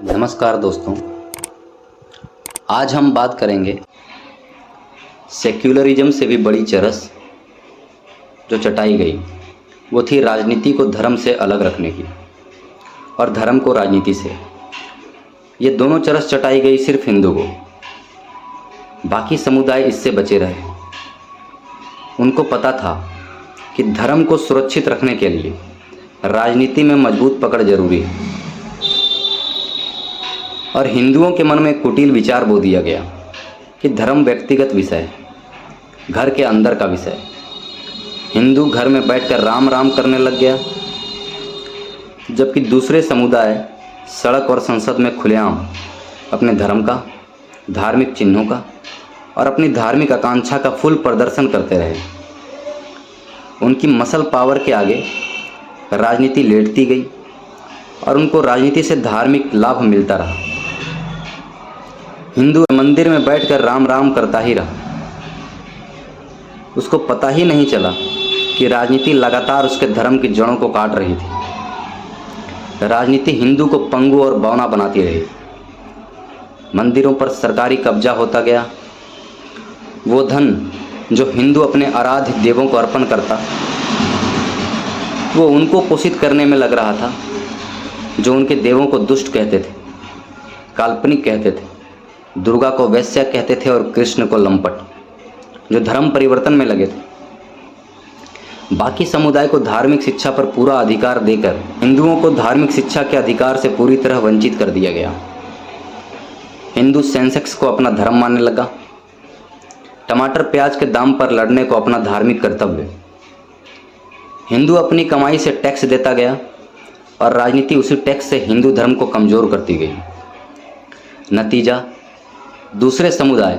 नमस्कार दोस्तों, आज हम बात करेंगे सेक्युलरिज्म से भी बड़ी चरस जो चटाई गई वो थी राजनीति को धर्म से अलग रखने की और धर्म को राजनीति से। ये दोनों चरस चटाई गई सिर्फ हिंदू को, बाकी समुदाय इससे बचे रहे। उनको पता था कि धर्म को सुरक्षित रखने के लिए राजनीति में मजबूत पकड़ जरूरी है और हिंदुओं के मन में कुटिल विचार बो दिया गया कि धर्म व्यक्तिगत विषय है, घर के अंदर का विषय। हिंदू घर में बैठकर राम राम करने लग गया, जबकि दूसरे समुदाय सड़क और संसद में खुलेआम अपने धर्म का, धार्मिक चिन्हों का और अपनी धार्मिक आकांक्षा का फुल प्रदर्शन करते रहे। उनकी मसल पावर के आगे राजनीति लेटती गई और उनको राजनीति से धार्मिक लाभ मिलता रहा। हिंदू मंदिर में बैठकर राम राम करता ही रहा। उसको पता ही नहीं चला कि राजनीति लगातार उसके धर्म की जड़ों को काट रही थी। राजनीति हिंदू को पंगु और बौना बनाती रही। मंदिरों पर सरकारी कब्जा होता गया। वो धन जो हिंदू अपने आराध्य देवों को अर्पण करता, वो उनको पोषित करने में लग रहा था जो उनके देवों को दुष्ट कहते थे, काल्पनिक कहते थे, दुर्गा को वैश्या कहते थे और कृष्ण को लंपट, जो धर्म परिवर्तन में लगे थे। बाकी समुदाय को धार्मिक शिक्षा पर पूरा अधिकार देकर हिंदुओं को धार्मिक शिक्षा के अधिकार से पूरी तरह वंचित कर दिया गया। हिंदू सेंसेक्स को अपना धर्म मानने लगा, टमाटर प्याज के दाम पर लड़ने को अपना धार्मिक कर्तव्य। हिंदू अपनी कमाई से टैक्स देता गया और राजनीति उसी टैक्स से हिंदू धर्म को कमज़ोर करती गई। नतीजा, दूसरे समुदाय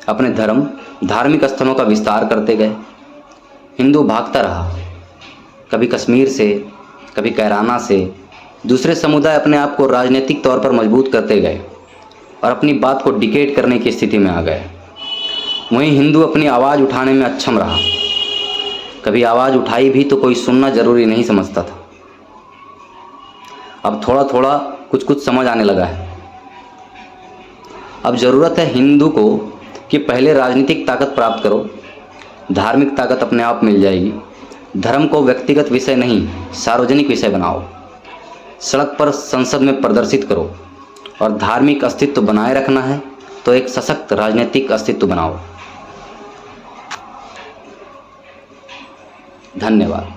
अपने धर्म, धार्मिक स्थलों का विस्तार करते गए। हिंदू भागता रहा, कभी कश्मीर से, कभी कैराना से। दूसरे समुदाय अपने आप को राजनीतिक तौर पर मजबूत करते गए और अपनी बात को डिकेट करने की स्थिति में आ गए। वहीं हिंदू अपनी आवाज़ उठाने में अक्षम रहा। कभी आवाज़ उठाई भी तो कोई सुनना जरूरी नहीं समझता था। अब थोड़ा थोड़ा कुछ समझ आने लगा है। अब ज़रूरत है हिंदू को कि पहले राजनीतिक ताकत प्राप्त करो, धार्मिक ताकत अपने आप मिल जाएगी। धर्म को व्यक्तिगत विषय नहीं, सार्वजनिक विषय बनाओ। सड़क पर, संसद में प्रदर्शित करो और धार्मिक अस्तित्व बनाए रखना है तो एक सशक्त राजनीतिक अस्तित्व बनाओ। धन्यवाद।